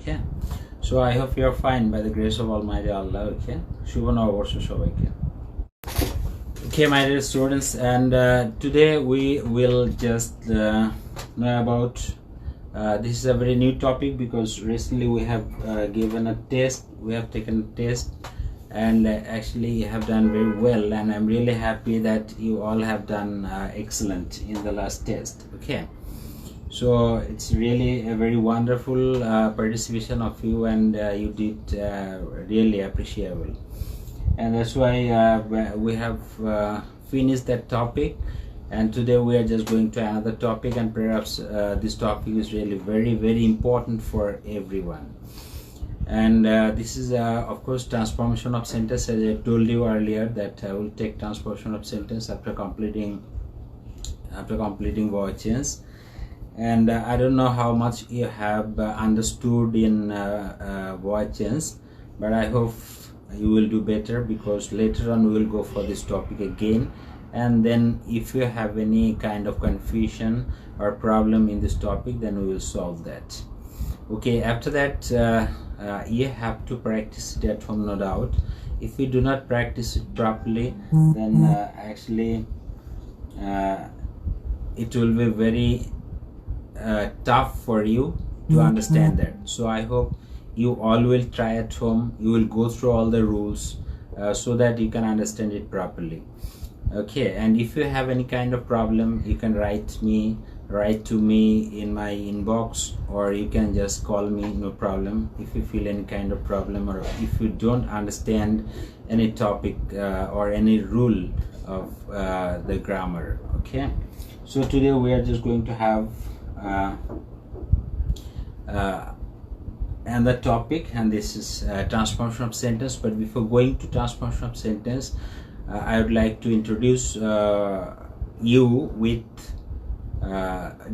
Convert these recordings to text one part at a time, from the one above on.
Okay, so I hope you're fine by the grace of Almighty Allah. Okay, Shubha Navabarsho shobaike. Okay, my dear students, and today we will just know about this is a very new topic because recently we have given a test, we have taken a test, and actually have done very well, and I'm really happy that you all have done excellent in the last test. Okay, so it's really a very wonderful participation of you, and you did really appreciable, and that's why we have finished that topic, and today we are just going to another topic, and perhaps this topic is really very important for everyone. And this is of course transformation of sentence. As I told you earlier that I will take transformation of sentence after completing voice change. And I don't know how much you have understood in voice change, but I hope you will do better, because later on we will go for this topic again, and then if you have any kind of confusion or problem in this topic, then we will solve that. Okay, after that you have to practice it at home, no doubt. If you do not practice it properly, then actually it will be very tough for you to understand that. So I hope you all will try at home, you will go through all the rules so that you can understand it properly. Okay, and if you have any kind of problem, you can write to me in my inbox, or you can just call me, no problem. If you feel any kind of problem, or if you don't understand any topic or any rule of the grammar. Okay, so today we are just going to have another topic, and this is transformation of sentence. But before going to transformation of sentence, I would like to introduce you with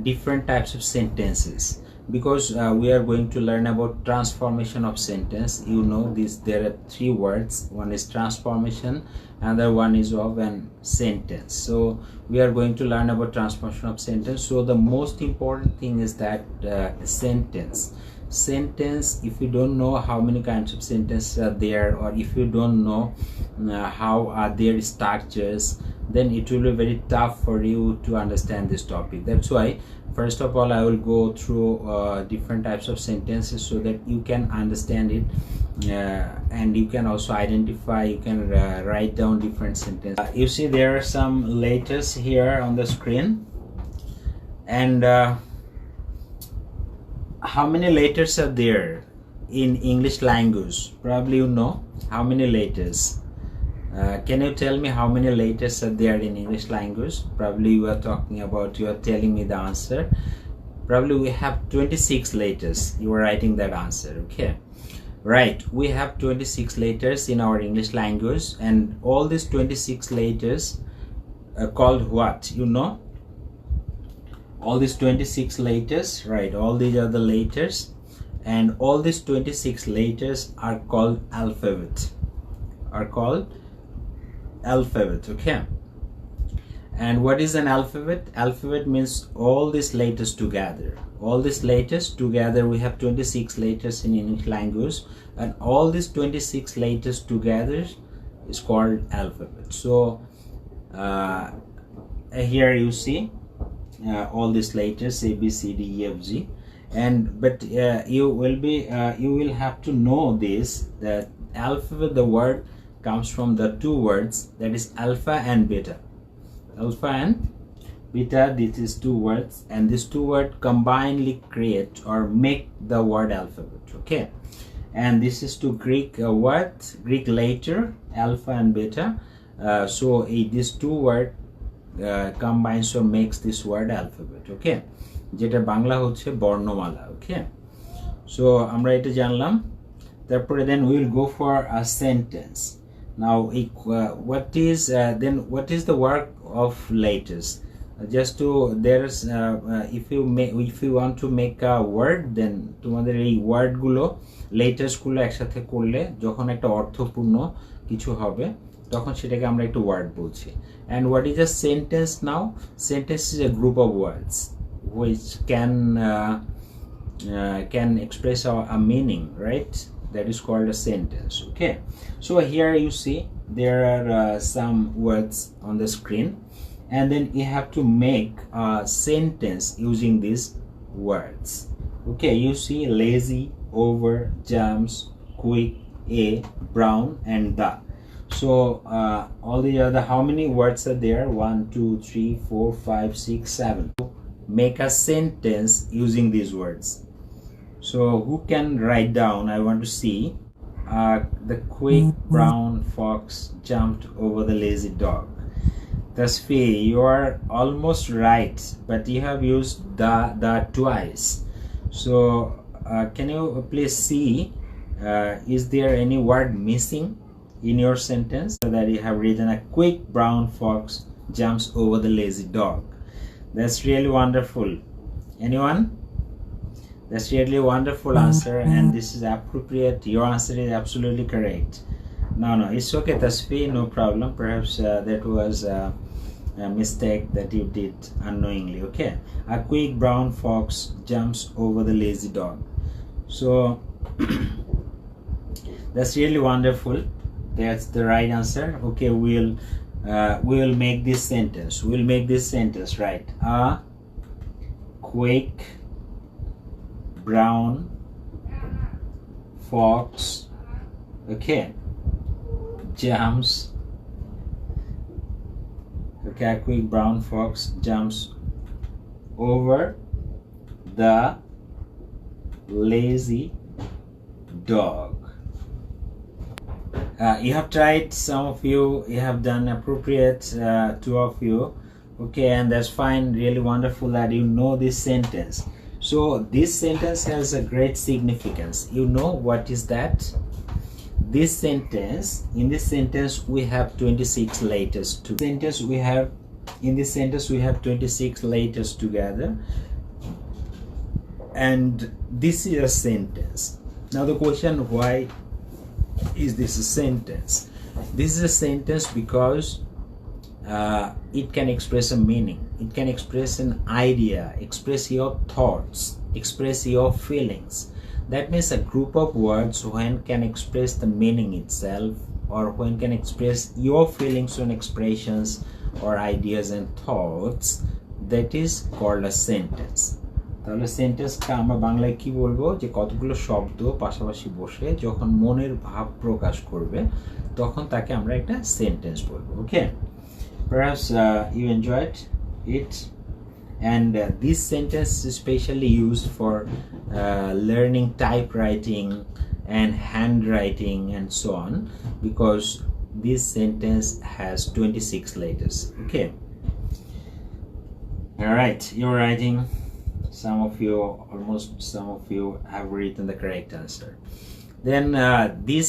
different types of sentences, because we are going to learn about transformation of sentence. You know this, there are three words. One is transformation, another one is of an sentence. So we are going to learn about transformation of sentence. So the most important thing is that sentence, if you don't know how many kinds of sentences are there, or if you don't know how are their structures, then it will be very tough for you to understand this topic. That's why first of all I will go through different types of sentences so that you can understand it, and you can also identify, you can write down different sentences. You see there are some letters here on the screen, and how many letters are there in English language? Probably you know how many letters. Can you tell me how many letters are there in English language? Probably you are talking about, you are telling me the answer. Probably we have 26 letters. You are writing that answer. Okay, right, we have 26 letters in our English language, and all these 26 letters are called what? You know, all these 26 letters, right? All these are the letters, and all these 26 letters are called alphabet. Okay, and what is an alphabet? Alphabet means all these letters together. All these letters together, we have 26 letters in English language, and all these 26 letters together is called alphabet. So here you see all these letters A, B, C, D, E, F, G, and but you will have to know this, that alphabet, the word comes from the two words, that is alpha and beta. Alpha and beta, this is two words, and these two words combinedly create or make the word alphabet. Okay, and this is to Greek Greek letter alpha and beta. So these two words combines or makes this word alphabet. Okay, যেটা বাংলা হচ্ছে বর্ণমালা. Okay, so আমরা এটা জানলাম. তারপরে then we will go for a sentence. Now what is the work of letters? Just to there's if you want to make a word, then তোমাদের এই word গুলো, letters গুলো একসাথে করলে যখন একটা অর্থপূর্ণ কিছু হবে, তখন সেটাকে আমরা একটা ওয়ার্ড বলছি. And what is a sentence now? Sentence is a group of words which can can express a meaning, right? That is called a sentence. Okay, so here you see there are some words on the screen, and then you have to make a sentence using these words. Okay, you see lazy, over, jumps, quick, a, brown, and the. So all the other, how many words are there? 1 2 3 4 5 6 7. Make a sentence using these words. So who can write down? I want to see. The quick brown fox jumped over the lazy dog. Tasfi, you are almost right, but you have used the twice. So can you please see, is there any word missing in your sentence? So that you have written a quick brown fox jumps over the lazy dog. That's really wonderful. Anyone? That's really wonderful answer, and this is appropriate. Your answer is absolutely correct. No, it's okay, Tasfi, no problem. Perhaps that was a mistake that you did unknowingly. Okay, a quick brown fox jumps over the lazy dog. So that's really wonderful. That's the right answer. Okay, we'll make this sentence. We'll make this sentence, right? A quick brown fox, okay, jumps. Okay, a quick brown fox jumps over the lazy dog. You have tried, some of you have done appropriate, 2 of you. Okay, and that's fine. Really wonderful that you know this sentence. So this sentence has a great significance. You know what is that? This sentence, in this sentence we have 26 letters. In this sentence we have 26 letters together, and this is a sentence. Now the question, why is this a sentence? This is a sentence because it can express a meaning, it can express an idea, express your thoughts, express your feelings. That means a group of words when can express the meaning itself, or when can express your feelings and expressions or ideas and thoughts, that is called a sentence. তাহলে সেন্টেন্সটা আমরা বাংলায় কি বলবো, যে কতগুলো শব্দ পাশাপাশি বসে যখন মনের ভাব প্রকাশ করবে তখন তাকে আমরা একটা সেন্টেন্স বলবো। ওকে, perhaps you enjoyed it, and this sentence is especially used for learning typewriting and handwriting and so on, because this sentence has 26 letters. Okay, all right, you're writing. Some of you have written the correct answer. Then this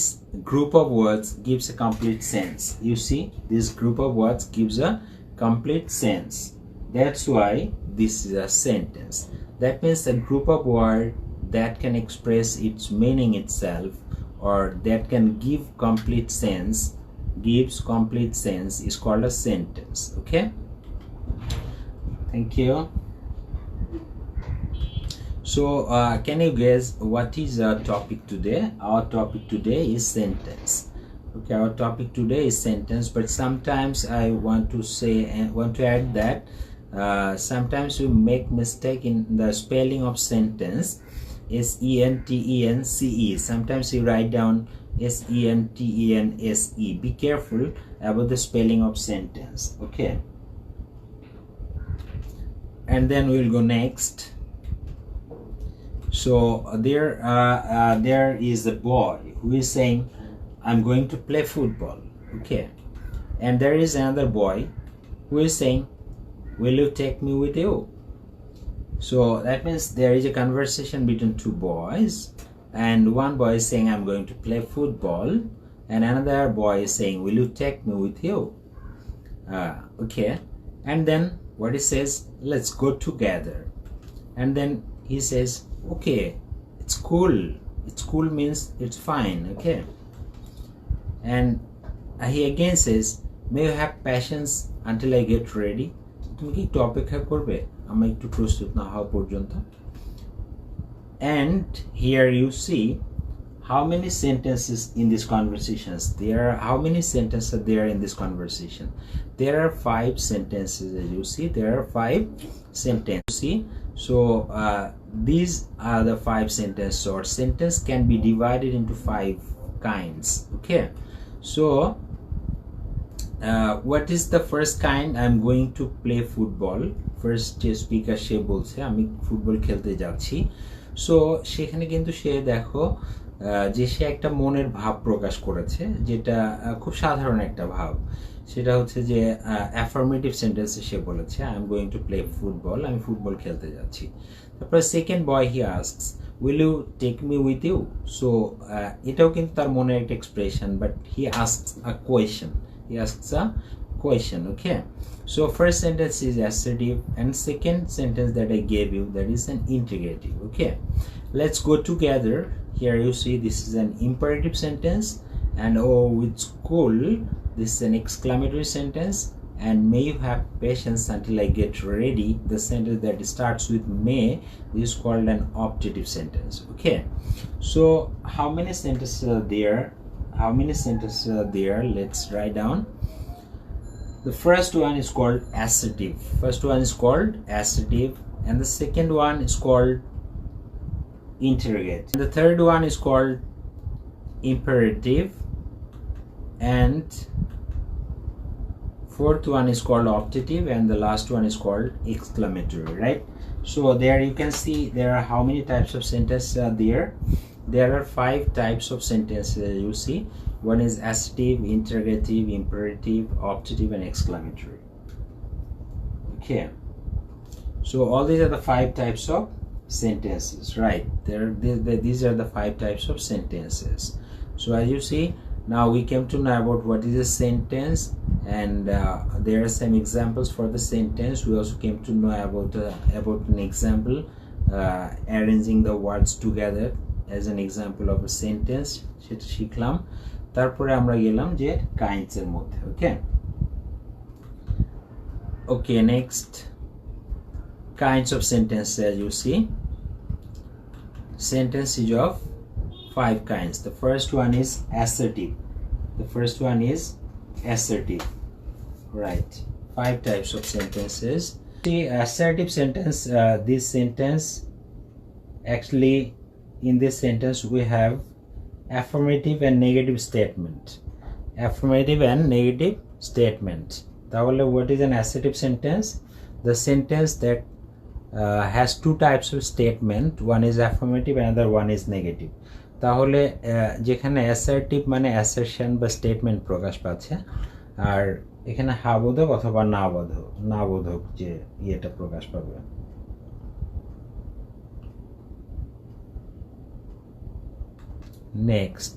group of words gives a complete sense. You see, this group of words gives a complete sense. That's why this is a sentence. That means a group of words that can express its meaning itself, or that can give complete sense, gives complete sense, is called a sentence. Okay, thank you. So can you guess what is our topic today? Our topic today is sentence. Okay, our topic today is sentence, but sometimes I want to add that sometimes we make mistake in the spelling of sentence. S-E-N-T-E-N-C-E. Sometimes you write down S-E-N-T-E-N-S-E. Be careful about the spelling of sentence. Okay, and then we'll go next. So there is a boy who is saying, I'm going to play football. Okay, and there is another boy who is saying, will you take me with you? So that means there is a conversation between 2 boys, and one boy is saying, I'm going to play football, and another boy is saying, will you take me with you? Okay, and then what he says, let's go together. And then he says, okay, it's cool. It's cool means it's fine. Okay, and he again says, may you have patience until I get ready. তুমি কি একটু অপেক্ষা করবে আমরা একটু প্রস্তুত না হওয়া পর্যন্ত? And here you see how many sentences in this conversations there are. How many sentences are there in this conversation? There are 5 sentences. As you see, there are 5 sentences. See, so these are the 5 sentences, or sentence can be divided into 5 kinds. Okay, so what is the first kind? I'm going to play football. First speaker she bolche ami football খেলতে যাচ্ছি। So সেখানে কিন্তু সে দেখো যে সে একটা মনের ভাব প্রকাশ করেছে, যেটা খুব সাধারণ একটা ভাব। সেটা হচ্ছে যে অ্যাফার্মেটিভ সেন্টেন্সে সে বলেছে I am going to play football, আমি ফুটবল খেলতে যাচ্ছি। তারপর second boy he asks will you take me with you. So এটাও কিন্তু তার মনের একটা expression, but he asks a question. He asks a question. Okay, so first sentence is assertive, and second sentence that I gave you, that is an integrative. Okay, let's go together. Here you see this is an imperative sentence, and oh it's cool, this is an exclamatory sentence, and may you have patience until I get ready. The sentence that starts with may is called an optative sentence. Okay, so how many sentences are there? How many sentences are there? Let's write down. The first one is called assertive. First one is called assertive, and the second one is called integrative. The third one is called imperative, and fourth one is called optative, and the last one is called exclamatory. Right? So there you can see there are how many types of sentences are there. There are 5 types of sentences. You see, one is assertive, integrative, imperative, optative, and exclamatory. Okay, so all these are the 5 types of sentences, right? These are the 5 types of sentences. So as you see, now we came to know about what is a sentence, and there are some examples for the sentence. We also came to know about an example, arranging the words together as an example of a sentence, সেটা শিখলাম। তারপরে আমরা গেলাম যে kinds এর মধ্যে। Okay, next kinds of sentences. As you see, sentence is of 5 kinds. The first one is assertive. The first one is assertive, right? 5 types of sentences. The assertive sentence, this sentence actually, in this sentence we have affirmative and negative statement. Affirmative and negative statement. Tahole what is an assertive sentence? The sentence that has 2 types of statement. One is affirmative, another one is negative. Tahole যেখানে assertive মানে assertion বা statement প্রকাশ পাচ্ছে, আর এখানে হাবোধক অথবা নাবোধক যে ইয়েটা প্রকাশ পাবে। Next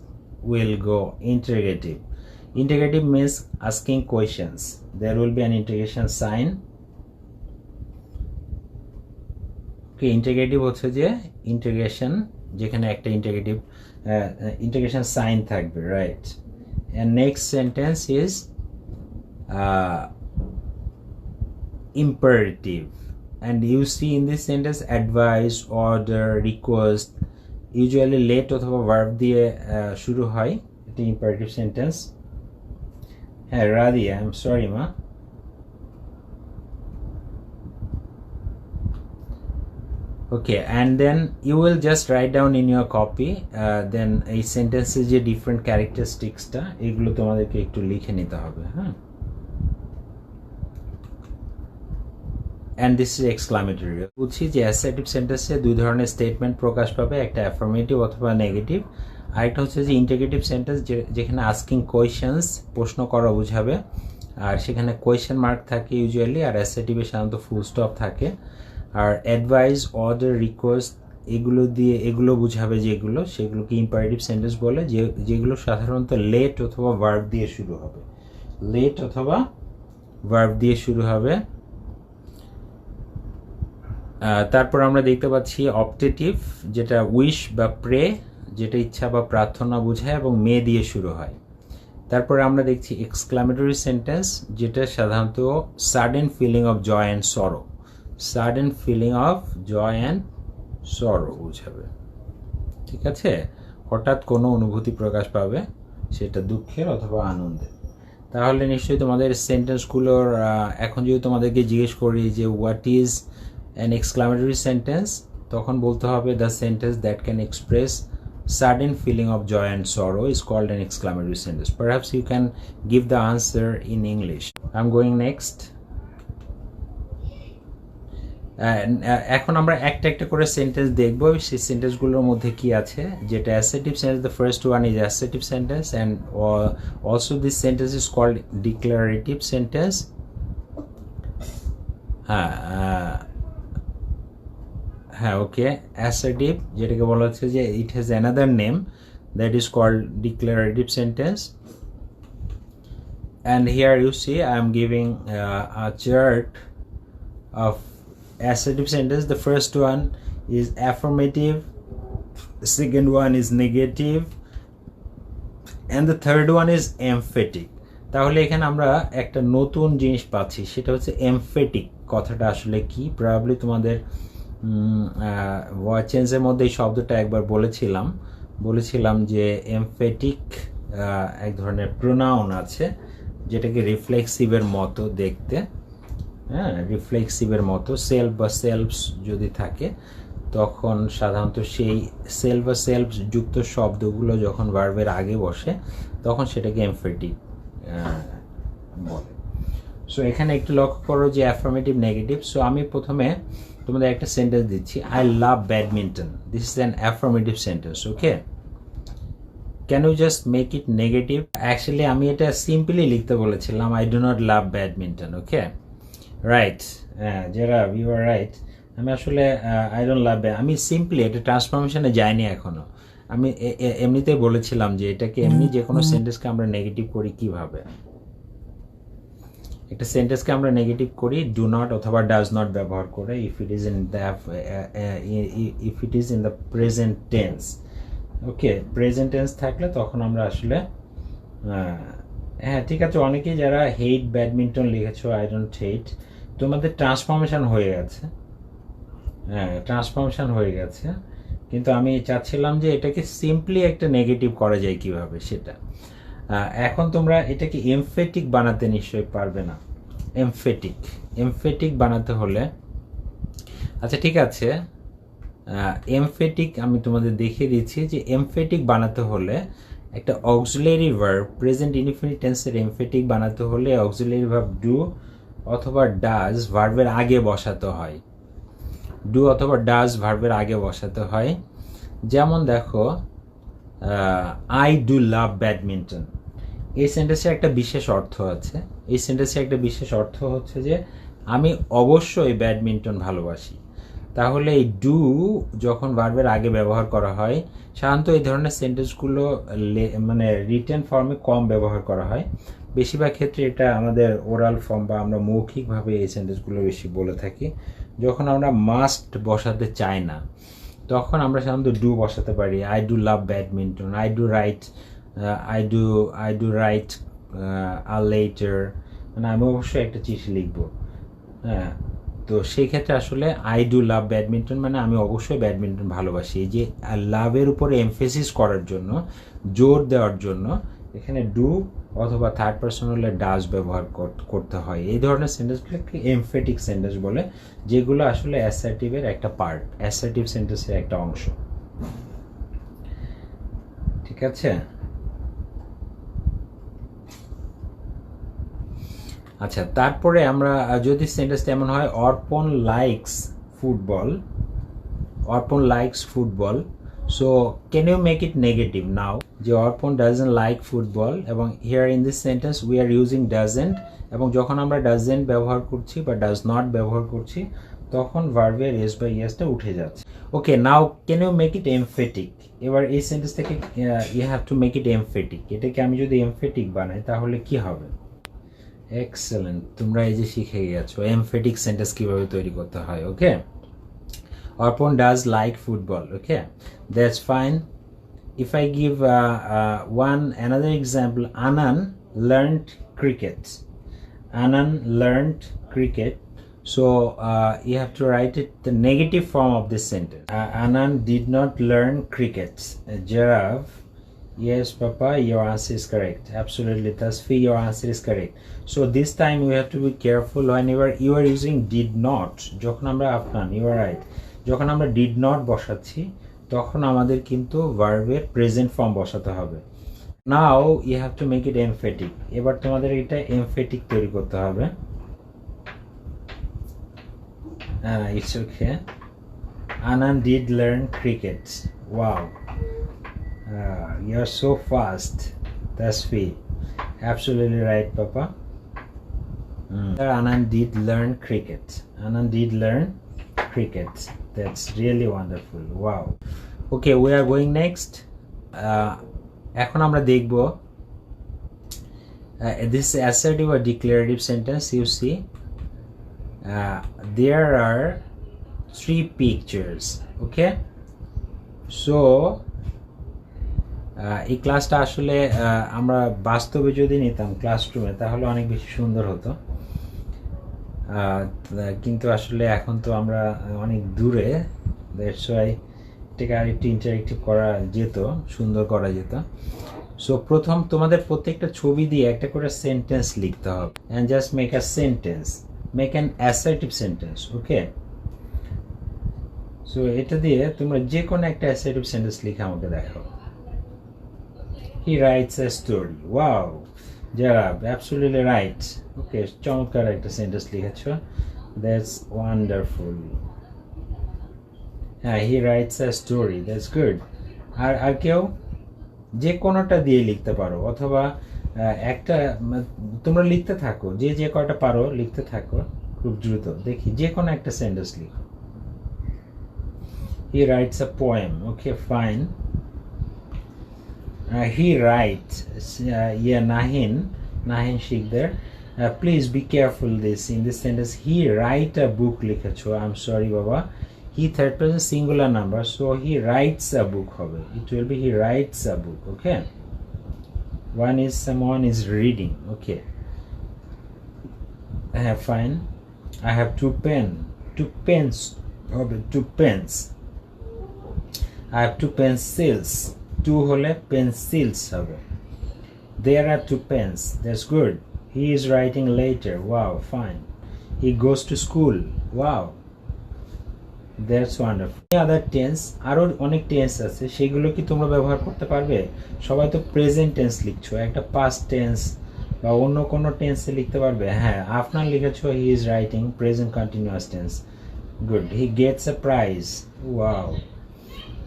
we'll go integrative. Integrative means asking questions. There will be an integration sign. Okay, integrative হচ্ছে যে integration যেখানে একটা integration sign থাকবে, right? And next sentence is imperative, and you see in this sentence advice, order, request, usually let অথবা verb দিয়ে শুরু হয়। এটা imperative sentence। হ্যাঁ রাদিয়া, I'm sorry মা। Okay, and then you will just write down in your copy then এই সেন্টেন্সের যে ডিফারেন্ট ক্যারেক্টারিস্টিক্সটা এগুলো তোমাদেরকে একটু লিখে নিতে হবে। হ্যাঁ, and this is exclamatory. বুঝছি যে অ্যাসার্টিভ সেন্টেন্সে 2 ধরনের স্টেটমেন্ট প্রকাশ পাবে, একটা অ্যাফার্মেটিভ অথবা নেগেটিভ, আরেকটা হচ্ছে যে ইন্টিগ্রেটিভ সেন্টেন্স যেখানে আস্কিং কোয়েশ্চেন্স, প্রশ্ন করা বোঝাবে, আর সেখানে কোয়েশ্চেন মার্ক থাকে ইউজুয়ালি, আর অ্যাসার্টিভে সাধারণত ফুল স্টপ থাকে। আর অ্যাডভাইস, অর্ডার, রিকোয়েস্ট এগুলো বুঝাবে যেগুলো, সেগুলোকে ইম্পারেটিভ সেন্টেন্স বলে, যেগুলো সাধারণত লেট অথবা ভার্ব দিয়ে শুরু হবে। তারপর আমরা দেখতে পাচ্ছি অপটেটিভ, যেটা উইশ বা প্রে, যেটা ইচ্ছা বা প্রার্থনা বোঝায় এবং মে দিয়ে শুরু হয়। তারপরে আমরা দেখছি এক্সক্লামেটরি সেন্টেন্স, যেটা সাধারণত sudden feeling of joy and sorrow, sorrow বুঝাবে, ঠিক আছে? হঠাৎ কোনো অনুভূতি প্রকাশ পাবে, সেটা দুঃখের অথবা আনন্দের। তাহলে নিশ্চয়ই তোমাদের সেন্টেন্সগুলোর এখন যদি তোমাদেরকে জিজ্ঞেস করি যে what is an exclamatory sentence, তখন বলতে হবে the sentence that can express sudden feeling of joy and sorrow is called an exclamatory sentence. Perhaps you can give the answer in English. I'm going next. এখন আমরা একটা একটা করে sentence দেখব, সেই সেন্টেন্সগুলোর মধ্যে কি আছে। যেটা assertive sentence, the first one is assertive sentence and also this sentence is called declarative sentence. হ্যাঁ ওকে, অ্যাসার্টিভ যেটাকে বলা হচ্ছে যে it has another name that is called declarative sentence. And here you see I am giving a chart of assertive sentence. The first one is affirmative, the second one is negative, and the third one is emphatic. তাহলে এখানে আমরা একটা নতুন জিনিস পাচ্ছি, সেটা হচ্ছে emphatic. কথাটা আসলে কি, প্রবাবলি তোমাদের ভয়েস চেঞ্জের মধ্যে এই শব্দটা একবার বলেছিলাম যে এমফেটিক এক ধরনের প্রোনাউন আছে যেটাকে রিফ্লেক্সিভের মতো দেখতে, হ্যাঁ রিফ্লেক্সিভের মতো। সেলফ বা সেলফস যদি থাকে তখন সাধারণত সেই সেলফ বা সেলফ যুক্ত শব্দগুলো যখন ভার্বের আগে বসে তখন সেটাকে এমফেটিক বলে। সো এখানে একটু লক্ষ্য করো যে অ্যাফার্মেটিভ, নেগেটিভ। সো আমি প্রথমে তোমাদের একটা সেন্টেন্স দিচ্ছি, I love badminton. This is an affirmative sentence, okay? Can you just make it negative? Actually আমি এটা সিম্পলি লিখতে বলেছিলাম, I do not love badminton, okay? Right, যারা ইউ আর রাইট। আমি আসলে আই ডোন্ট লাভ, আমি সিম্পলি এটা ট্রান্সফরমেশনে যাইনি এখনো। আমি এমনিতেই বলেছিলাম যে এটাকে এমনি যে কোনো সেন্টেন্সকে আমরা নেগেটিভ করি কিভাবে। একটা সেন্টেন্সকে আমরা নেগেটিভ করি ডু নট অথবা ডাজ নট ব্যবহার করে, if it is in the present tense, okay? Present tense থাকলে তখন আমরা আসলে হ্যাঁ ঠিক আছে। অনেকেই যারা হেট ব্যাডমিন্টন লিখেছো, আই ডোন্ট হেট, তোমাদের ট্রান্সফরমেশন হয়ে গেছে, হ্যাঁ ট্রান্সফরমেশন হয়ে গেছে, কিন্তু আমি চাচ্ছিলাম যে এটাকে সিম্পলি একটা নেগেটিভ করা যায় কিভাবে সেটা। এখন তোমরা এটাকে এমফেটিক বানাতে নিশ্চয়ই পারবে না। এমফেটিক বানাতে হলে, আচ্ছা ঠিক আছে, এমফেটিক আমি তোমাদের দেখিয়ে দিচ্ছি যে এমফেটিক বানাতে হলে একটা অক্সিলারি ভার্ব, প্রেজেন্ট ইনডিফিনিট টেন্সের এমফেটিক বানাতে হলে অক্সিলারি ভার্ব ডু অথবা ডাজ ভার্বের আগে বসাতে হয়। ডু অথবা ডাজ ভার্বের আগে বসাতে হয়। যেমন দেখো, আই ডু লাভ ব্যাডমিন্টন, এই সেন্টেন্সে একটা বিশেষ অর্থ আছে। এই সেন্টেন্সে একটা বিশেষ অর্থ হচ্ছে যে আমি অবশ্যই ব্যাডমিন্টন ভালোবাসি। তাহলে এই ডু যখন ভার্বের আগে ব্যবহার করা হয়, সাধারণত এই ধরনের সেন্টেন্সগুলো মানে রিটেন ফর্মে কম ব্যবহার করা হয়। বেশিরভাগ ক্ষেত্রে এটা আমাদের ওরাল ফর্ম বা আমরা মৌখিকভাবে এই সেন্টেন্সগুলো বেশি বলে থাকি। যখন আমরা মাস্ট বসাতে চাই না তখন আমরা সাধারণত ডু বসাতে পারি। I do love badminton, I do write a letter, মানে আমি অবশ্যই একটা চিঠি লিখবো, হ্যাঁ। তো সেই ক্ষেত্রে আসলে আই ডু লাভ ব্যাডমিন্টন মানে আমি অবশ্যই ব্যাডমিন্টন ভালোবাসি। এই যে লাভের উপরে এমফেসিস করার জন্য, জোর দেওয়ার জন্য এখানে ডু অথবা থার্ড পারসন হলে ডাজ ব্যবহার করতে হয়। এই ধরনের সেন্টেন্সগুলোকে এমফেটিক সেন্টেন্স বলে, যেগুলো আসলে অ্যাসার্টিভের একটা পার্ট, অ্যাসার্টিভ সেন্টেন্সের একটা অংশ, ঠিক আছে? আচ্ছা, তারপরে আমরা যদি সেন্টেন্সটা এমন হয়, Arpan likes football, so can you make it negative now? যে অর্পণ ডাজেন্ট লাইক ফুটবল, এবং here in this sentence we are using doesn't, এবং যখন আমরা ডাজেন্ট ব্যবহার করছি বা ডাজ নট ব্যবহার করছি তখন ভার্বের এস বা ইয়েসটা উঠে যাচ্ছে। Okay, now can you make it emphatic? এবার এই সেন্টেন্স থেকে you have to make it emphatic. এটাকে আমি যদি এমফেটিক বানাই তাহলে কি হবে? এক্সেলেন্ট, তোমরা এই যে শিখে গেছো এমফেটিক সেন্টেন্স কিভাবে তৈরি করতে হয়, ওকে? Arpon does like football, okay? That's fine. If I give another example, Anan learned cricket. So you have to write it the negative form of this sentence. Anan did not learn cricket. Giraffe, yes papa, your answer is correct. Absolutely, Tasfi, your answer is correct. So this time you have to be careful whenever you are using did not. যখন আমরা আপনান, you are right, যখন আমরা did not বসাচ্ছি তখন আমাদের কিন্তু ভার্বের present form বসাতে হবে। Now you have to make it emphatic. এবার তোমাদের এটা এমফেটিক তৈরি করতে হবে। It's okay. Anan did learn cricket. Wow, you're so fast. That's sweet. Absolutely right, papa. Anan did learn cricket. Anan did learn cricket. That's really wonderful. Wow. Okay, we are going next. এখন আমরা দেখব this assertive or declarative sentence. You see, there are 3 pictures. Okay, so এই ক্লাসটা আসলে আমরা বাস্তবে যদি নিতাম ক্লাসরুমে তাহলে অনেক বেশি সুন্দর হতো, কিন্তু আসলে এখন তো আমরা অনেক দূরে, দ্যাটস ওয়াই এটাকে আরেকটু ইন্টারেক্টিভ করা যেত, সুন্দর করা যেত। সো প্রথম তোমাদের প্রত্যেকটা ছবি দিয়ে একটা করে সেন্টেন্স লিখতে হবে, and just make a sentence, make an assertive sentence. Okay, so এটা দিয়ে তোমরা যে কোনো একটা অ্যাসার্টিভ সেন্টেন্স লিখে আমাকে দেখাও। হি writes a story. Wow, Jarab, absolutely right. Okay, চমৎকার একটা সেন্টেন্স লিখেছো, দ্যাটস ওয়ান্ডারফুল। হ্যাঁ, he writes a story, that's good. আর কেউ যে কোনোটা দিয়ে লিখতে পারো, অথবা একটা তোমরা লিখতে থাকো, যে কয়টা পারো লিখতে থাকো খুব দ্রুত। দেখি যে কোনো একটা সেন্টেন্স লিখো। হি writes a poem. Okay, fine. He writes, yeah, Nahin Shikdar. Please be careful in this sentence. He write a book likhecho. I'm sorry, Baba. He third person singular number, so he writes a book. It will be he writes a book. Okay. Someone is reading. Okay. Fine. I have 2 pens. I have 2 pencils. 2 hole pencils have. There are 2 pens. That's good. He is writing later. Wow, fine. He goes to school. Wow, that's wonderful. Any other tense? আরো অনেক tense আছে, সেগুলো কি তোমরা ব্যবহার করতে পারবে? সবাই তো প্রেজেন্ট টেন্স লিখছো, একটা পাস্ট টেন্স বা অন্য কোনো টেন্সে লিখতে পারবে? হ্যাঁ, আপনার লিখেছো he is writing, present continuous tense. Good. He gets a prize. Wow,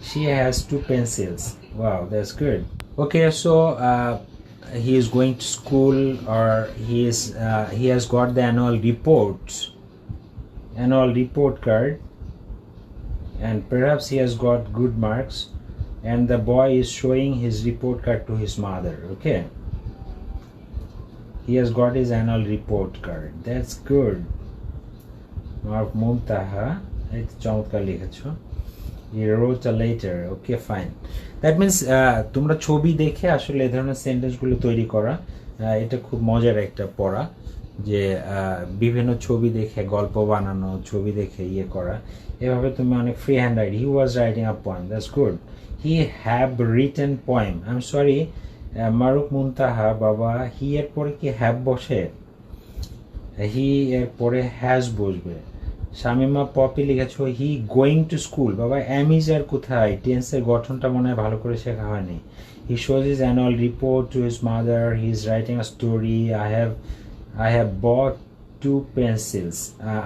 she has 2 pencils. Wow, that's good. Okay, so he is going to school, or he has got the annual report card, and perhaps he has got good marks, and the boy is showing his report card to his mother. Okay, he has got his annual report card. That's good. Mumtaha, it's চমৎকার লিখেছো। He wrote a letter. Okay, fine. That means তোমরা ছবি দেখে আসলে এই ধরনের সেন্টেন্সগুলো তৈরি করা, এটা খুব মজার একটা পড়া, যে বিভিন্ন ছবি দেখে গল্প বানানো, ছবি দেখে ইয়ে করা, এভাবে তুমি অনেক free hand write. He was writing a poem. That's good. He have written poem. I am sorry Maruk Muntaha বাবা, হি এর পরে কি হ্যাভ বসে? হি এর পরে হ্যাজ বসবে। শামিমা পপি লিখেছো হি গোয়িং টু স্কুল। বাবা, অ্যামিজার কোথায়? টেন্সের গঠনটা মনে হয় ভালো করে শেখা হয়নি। He shows his annual report to his mother. He is writing a story. I have bought 2 pencils.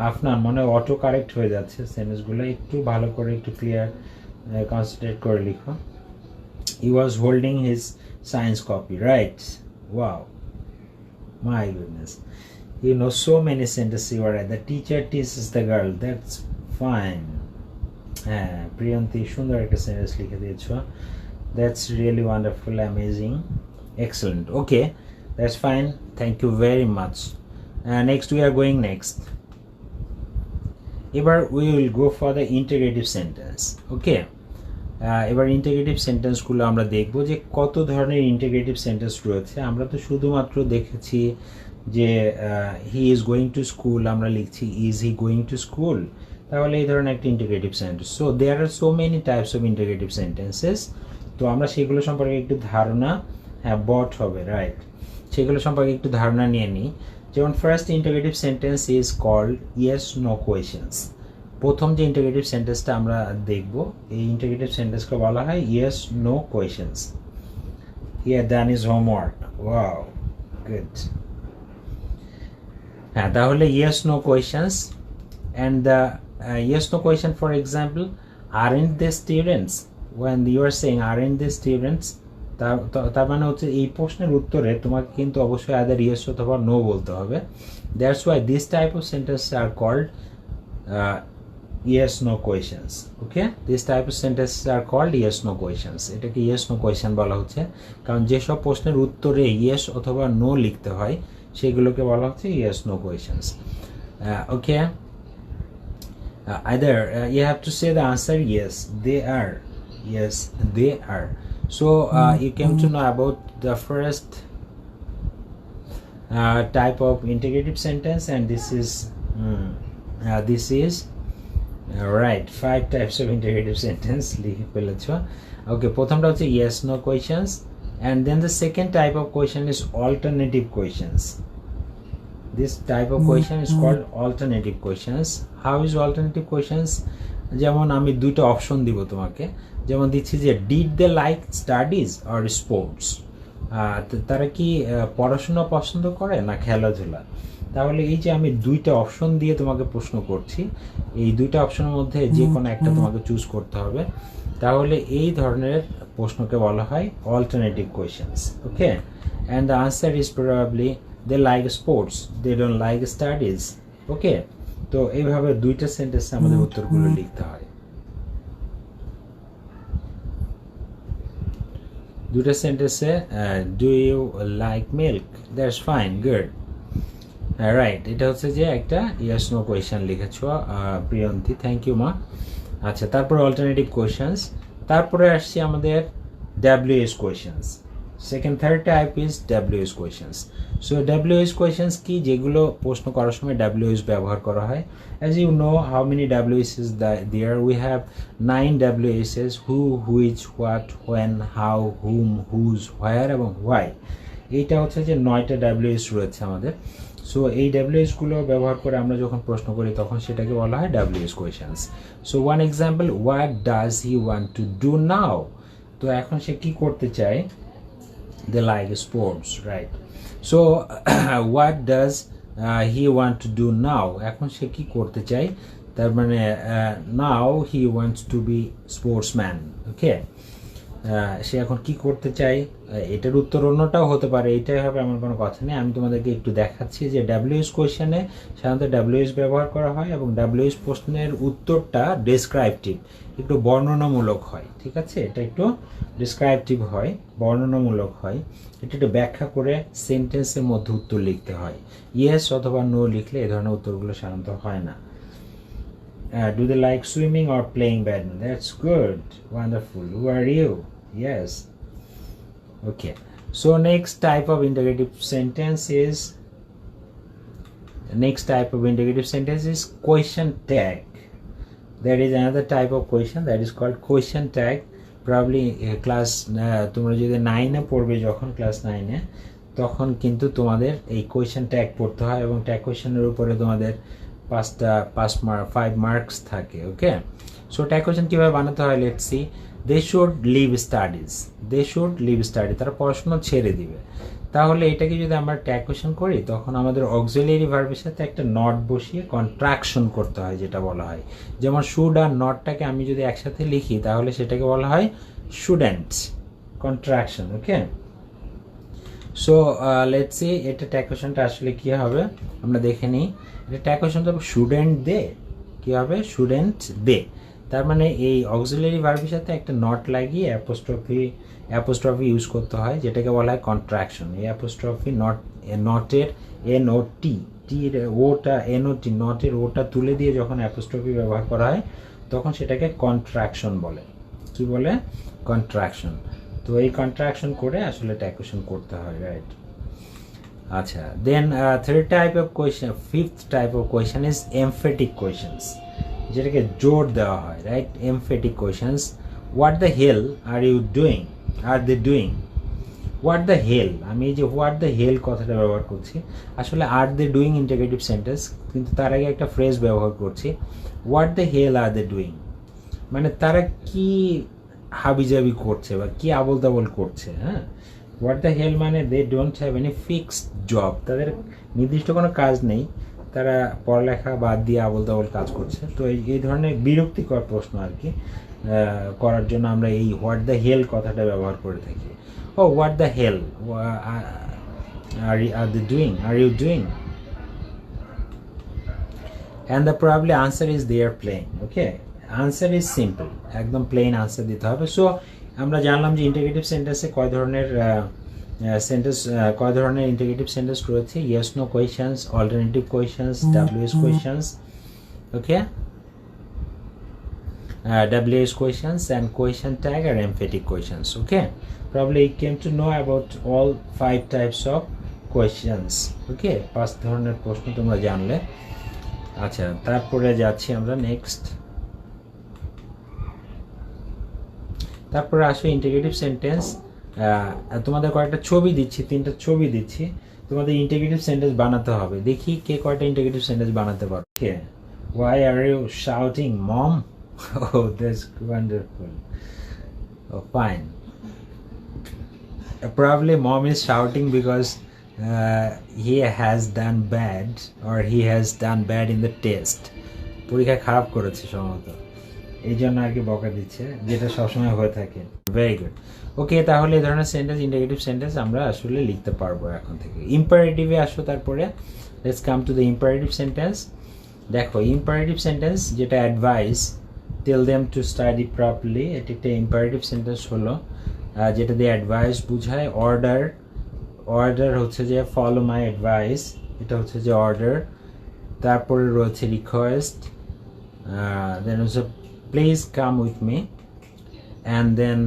আপনার মনে অটো কারেক্ট হয়ে যাচ্ছে সেন্টেন্সগুলো, একটু ভালো করে, একটু ক্লিয়ার কনসেন্ট্রেট করে লিখো। He was holding his science copy. Right. Wow, my goodness, you know so many sentences. You are right. The teacher teaches the girl. That's fine. Priyanti, সুন্দর একটা সেন্টেন্স লিখে দিয়েছো। That's really wonderful, amazing, excellent. Okay, that's fine. Thank you very much. Next, we are going next. Ever we will go for the integrative sentence. Okay. এবার integrative সেন্টেন্সগুলো আমরা দেখব যে কত ধরনের ইন্টিগ্রেটিভ সেন্টেন্স রয়েছে। আমরা তো শুধুমাত্র দেখেছি যে he is going to school, আমরা লিখছি is he going to school, তাহলে এই ধরনের একটা interrogative sentence. So there are so many types of interrogative sentences. তো আমরা সেগুলো সম্পর্কে একটু ধারণা, বট হবে, রাইট, সেগুলো সম্পর্কে একটু ধারণা নিয়ে নিই। যেমন first interrogative sentence is called yes no questions. প্রথম যে ইন্টিগ্রেটিভ সেন্টেন্সটা আমরা দেখব, এই ইন্টিগ্রেটিভ সেন্টেন্সকে বলা হয় yes no questions. Here done is homework, wow, good. হ্যাঁ, তাহলে yes no questions, and the yes no question, for example, aren't the students, when you are saying aren't the students, তার মানে হচ্ছে এই প্রশ্নের উত্তরে তোমাকে কিন্তু অবশ্যই আদার ইয়েস অথবা নো বলতে হবে। That's why this type of sentence are called yes no questions. Okay, this type of sentences are called yes no questions. এটাকে yes no question বলা হচ্ছে, কারণ যেসব প্রশ্নের উত্তরে yes অথবা no লিখতে হয় সেগুলোকে বলা হচ্ছে yes no questions. Okay, either you have to say the answer yes they are, yes they are. So you came to know about the first type of integrative sentence, and this is right, 5 types of integrative sentence লিখে ফেলেছো। ওকে, প্রথমটা হচ্ছে yes no questions, and then the second type of question is alternative questions. This type of question is called alternative questions. How is alternative questions? যেমন আমি দুটো option দিব তোমাকে, যেমন দিচ্ছি যে did they like studies or sports, তারা কি পড়াশোনা পছন্দ করে না খেলাধুলা। তাহলে এই যে আমি দুইটা অপশন দিয়ে তোমাকে প্রশ্ন করছি, এই দুইটা অপশনের মধ্যে যে কোনো একটা তোমাকে চুজ করতে হবে, তাহলে এই ধরনের প্রশ্নকে বলা হয় alternative questions. Okay, and the answer is probably they like sports, they don't like studies. Okay, তো এইভাবে দুইটা সেন্টেন্সে আমাদের উত্তরগুলো লিখতে হয়। দুইটা সেন্টেন্সে do you like milk, that's fine, good, right. এটা হচ্ছে যে একটা ইয়েস নো কোয়েশ্চেন লিখেছ প্রিয়ন্তী, থ্যাংক ইউ মা। আচ্ছা, তারপরে অল্টারনেটিভ কোয়েশ্চেন্স, তারপরে আসছে আমাদের WH questions. Second third type is WH questions. So WH questions কি, যেগুলো প্রশ্ন করার সময় ডাব্লিউএস ব্যবহার করা হয়। As you know how many ডাব্লিউএসএস দেয়ার, উই হ্যাভ 9 ডাব্লিউএসএস, who, which, what, when, how, whom, whose, হোয়ার এবং হোয়াই। এইটা হচ্ছে যে 9টা ডাব্লিউএস রয়েছে আমাদের। সো এই ডাব্লিউএসগুলো ব্যবহার করে আমরা যখন প্রশ্ন করি তখন সেটাকে বলা হয় WH questions. So one example, what does he want to do now, তো এখন সে কি করতে চায়, they like sports, right. So what does he want to do now, এখন সে কি করতে চায়, তার মানে now he wants to be sportsman. Okay, সে এখন কি করতে চাই, এটার উত্তর অন্যটাও হতে পারে, এটাই হবে এমন কোনো কথা নেই। আমি তোমাদেরকে একটু দেখাচ্ছি যে ডাব্লিউএস কোয়েশ্চেনে সাধারণত ডাব্লিউএস ব্যবহার করা হয় এবং ডাব্লিউএস প্রশ্নের উত্তরটা ডেসক্রাইপটিভ, একটু বর্ণনামূলক হয়, ঠিক আছে, এটা একটু ডেসক্রাইপটিভ হয়, বর্ণনামূলক হয়, এটা একটু ব্যাখ্যা করে সেন্টেন্সের মধ্যে উত্তর লিখতে হয়। ইয়েস অথবা নো লিখলে এই ধরনের উত্তরগুলো সাধারণত হয় না। Do they like swimming or playing badminton? That's good, wonderful. Who are you? Yes. Okay, so next type of integrative sentence is question tag. There is another type of question that is called question tag. Probably class তোমরা যদি 9-এ পড়বে, যখন class 9-এ, তখন কিন্তু তোমাদের এই question tag পড়তে হয় এবং ট্যাগ কোয়েশ্চেনের উপরে তোমাদের 5 মার্কস থাকে। ওকে, সো ট্যাগ কোয়েশ্চেন কীভাবে বানাতে হয়, let's see. They should leave studies, they should leave study, তারা পড়াশোনা ছেড়ে দিবে। তাহলে এটাকে যদি আমরা ট্যাগ কোয়েশ্চেন করি তখন আমাদের অক্সিলিয়ারি ভার্বের সাথে একটা নট বসিয়ে কন্ট্রাকশন করতে হয়, যেটা বলা হয়। যেমন শুড আর নটটাকে আমি যদি একসাথে লিখি তাহলে সেটাকে বলা হয় শুডেন্টস, contraction. Okay, so let's see এটা ট্যাগ কোয়েশ্চেনটা আসলে কী হবে আমরা দেখে নিই। এটা ট্যাগ কোয়েশ্চেনটা শুডেন্ট দে, কী হবে, শুডেন্ট দে। তার মানে এই অক্সিলিয়ারি ভার্বের সাথে একটা নট লাগিয়ে অ্যাপোস্ট্রফি ইউজ করতে হয়, যেটাকে বলা হয় কন্ট্রাকশন। এই অ্যাপোস্ট্রফি নটের NOT, ওটা NOT, নটের ওটা তুলে দিয়ে যখন অ্যাপোস্ট্রফি ব্যবহার করা হয় তখন সেটাকে কন্ট্রাকশন বলে। কি বলে কন্ট্রাকশন তো এই কন্ট্রাকশন করে আসলে এটা ইকুয়েশন করতে হয় রাইট আচ্ছা then third type of question fifth type of question is emphatic questions যেটাকে জোর দেওয়া হয় right emphatic questions what the hell are you doing are they doing what the hell আমি এই যে হোয়াট দ্য হেল কথাটা ব্যবহার করছি আসলে are they doing interrogative sentence কিন্তু তার আগে একটা ফ্রেজ ব্যবহার করছি what the hell are they doing মানে তারা কি হাবিজাবি করছে বা কি আবল তাবল করছে হ্যাঁ হোয়াট দ্য হেল মানে they don't have any fixed job তাদের নির্দিষ্ট কোনো কাজ নেই তারা পড়ালেখা বাদ দিয়ে আবল তাবল কাজ করছে তো এই ধরনের বিরক্তিকর প্রশ্ন আর কি করার জন্য আমরা এই হোয়াট দ্য হেল কথাটা ব্যবহার করে থাকি oh what the hell are they doing are you doing and the probably answer is they are playing okay answer is simple একদম প্লেন আনসার দিতে হবে সো আমরা জানলাম যে ইন্টিগ্রেটিভ সেন্টেন্সে কয় ধরনের ইন্টিগ্রেটিভ সেন্টেন্স রয়েছে yes no questions alternative questions WH questions okay WH questions and question tag are emphatic questions okay probably you came to know about all 5 types of questions okay পাঁচ ধরনের প্রশ্ন তোমরা জানলে আচ্ছা তারপরে যাচ্ছি আমরা নেক্সট তারপরে আসো ইন্টিগ্রেটিভ সেন্টেন্স তোমাদের কয়েকটা ছবি দিচ্ছি তিনটা ছবি দিচ্ছি তোমাদের ইন্টিগ্রেটিভ সেন্টেন্স বানাতে হবে দেখি কে কয়টা ইন্টিগ্রেটিভ সেন্টেন্স বানাতে পারো ওকে why are you shouting mom oh that's wonderful oh fine probably mom is shouting because he has done bad or he has done bad in the test পরীক্ষা খারাপ করেছে সম্ভবত এই জন্য আর কি বকা দিচ্ছে যেটা সবসময় হয়ে থাকে ভেরি গুড ওকে তাহলে এই ধরনের সেন্টেন্স ইন্টিগ্রেটিভ সেন্টেন্স আমরা আসলে লিখতে পারবো এখন থেকে ইম্পারেটিভে আসো তারপরে let's come to the imperative sentence দেখো ইম্পারেটিভ সেন্টেন্স যেটা advice tell them to study properly এটা একটা ইম্পারেটিভ সেন্টেন্স হলো যেটা দিয়ে অ্যাডভাইস বুঝায় অর্ডার হচ্ছে যে ফলো মাই অ্যাডভাইস এটা হচ্ছে যে অর্ডার তারপরে রয়েছে রিকোয়েস্ট দেন হচ্ছে please come with me and then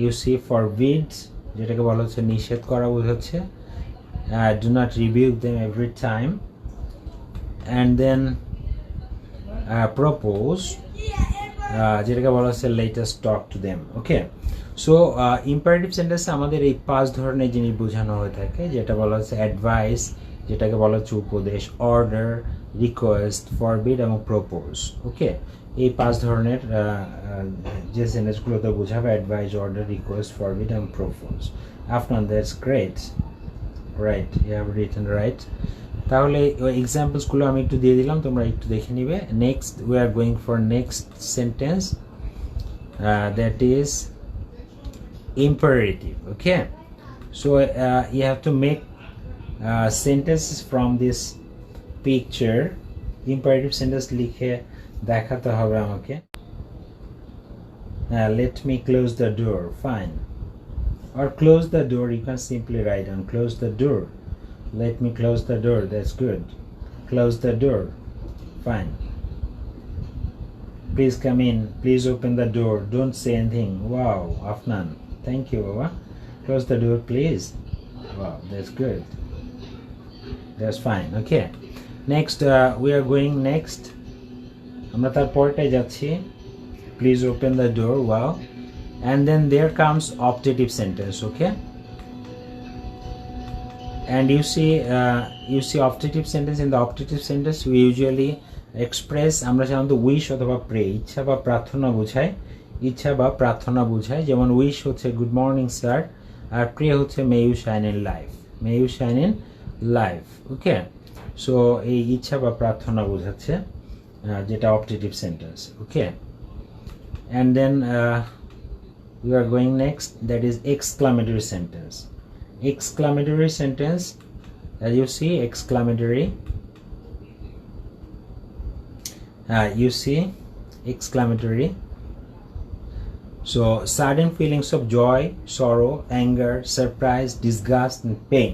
you see forbid যেটাকে বলা হচ্ছে নিষেধ করা বোঝাচ্ছে do not rebuke them every time and then propose যেটাকে বলা হচ্ছে let us talk to them okay so imperative সেন্টেন্সে আমাদের এই 5 ধরনের জিনিস বোঝানো হয়ে থাকে যেটা বলা হচ্ছে অ্যাডভাইস যেটাকে বলা হচ্ছে উপদেশ অর্ডার রিকোয়েস্ট ফরবিড এবং প্রপোজ ওকে এই 5 ধরনের যে সেন্টেন্সগুলোতে বোঝাবে অ্যাডভাইস অর্ডার রিকোয়েস্ট ফরবিড এবং propose after that's great right you have written right তাহলে ওই এক্সাম্পলসগুলো আমি একটু দিয়ে দিলাম তোমরা একটু দেখে নিবে next we are going for next sentence that is imperative okay so you have to make sentences from this picture imperative sentence লিখে দেখাতে হবে আমাকে let me close the door fine or close the door you can simply write on close the door let me close the door that's good close the door fine please come in please open the door don't say anything wow Afnan thank you Baba close the door please wow that's good that's fine okay next we are going next আমরা তারপরটাই যাচ্ছি please open the door wow and then there comes optative sentence okay and you see optative sentence in the optative sentence we usually express আমরা সাধারণত wish অথবা pray ইচ্ছা বা প্রার্থনা বোঝায় যেমন উইশ হচ্ছে গুড মর্নিং স্যার আর প্রে হচ্ছে may you shine in life okay so এই ইচ্ছা বা প্রার্থনা বোঝাচ্ছে যেটা optative sentence okay and then we are going next that is exclamatory sentence as you see exclamatory so sudden feelings of joy sorrow anger surprise disgust and pain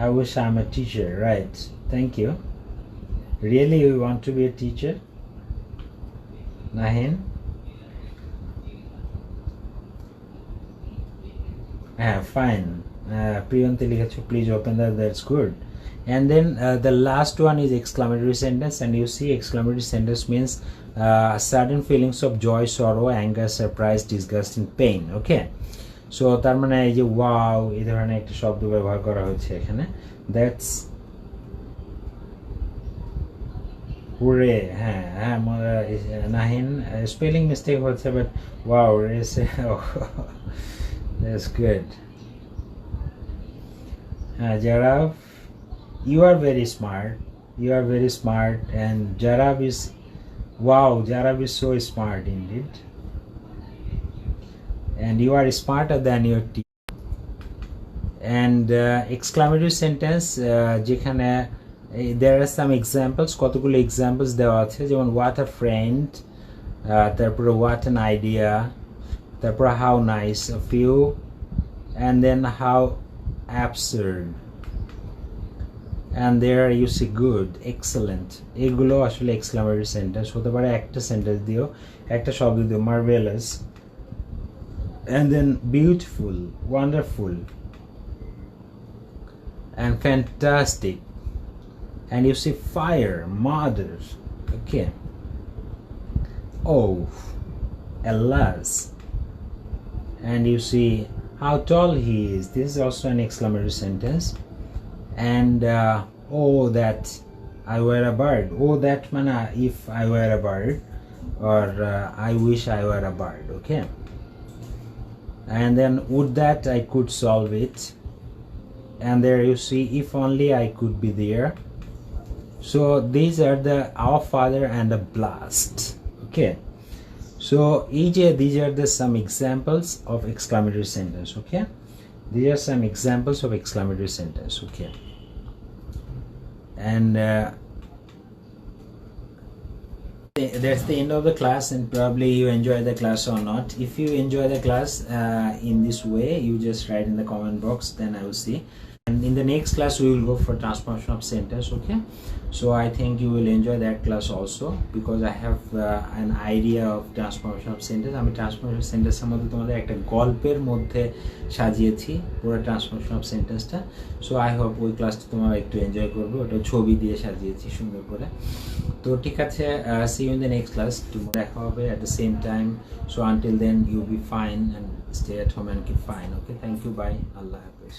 I wish I'm a teacher right thank you really you want to be a teacher Nahin Fine. Priyanti লিখেছো, please open that. That's good. And then the last one is exclamatory sentence, and you see exclamatory sentence means sudden feelings of joy, sorrow, anger, surprise, disgust, and pain. Okay, so তার মানে এই যে wow এই ধরনের একটা শব্দ ব্যবহার করা হয়েছে এখানে। That's hooray. হ্যাঁ নাহিন স্পেলিং মিস্টেক হচ্ছে, but wow is that's good. Jarab, you are very smart. You are very smart, and Jarab is wow. Jarab is so smart indeed, and you are smarter than your team. And exclamatory sentence, যেখানে there are some examples, কতগুলো examples দেওয়া আছে, যেমন what a friend, তারপরে what an idea, তারপরে how nice of you, and then how absurd, and there you see good, excellent. এগুলো আসলে exclamatory sentence হতে পারে। একটা সেন্টেন্স দিও, একটা শব্দ দিও, marvelous, and then beautiful, wonderful, and fantastic, and you see fire, mother. Okay, oh, alas, and you see how tall he is. This is also an exclamatory sentence. And oh, that I were a bird. Oh, that mana if I were a bird, or I wish I were a bird. Okay, and then would that I could solve it, and there you see if only I could be there. So these are the our father and the blast. Okay, so these are the some examples of exclamatory sentence. Okay, these are some examples of exclamatory sentence. Okay, and that's the end of the class, and probably you enjoy the class or not. If you enjoy the class in this way, you just write in the comment box, then I will see. And in the next class we will go for transformation of sentence. Okay, so I think you will enjoy that class also, because I have an idea of transformation of sentence. আমি transformation of সেন্টেন্সের মধ্যে তোমাদের একটা গল্পের মধ্যে সাজিয়েছি পুরো transformation of সেন্টেন্সটা। সো আই হোপ ওই ক্লাসটা তোমরা একটু এনজয় করবে, ওটা ছবি দিয়ে সাজিয়েছি সুন্দর করে। তো ঠিক আছে, see you in the next class, দেখা হবে at the same time. So until then you be fine and stay at home and keep fine. Okay, thank you, bye, Allah Hafiz.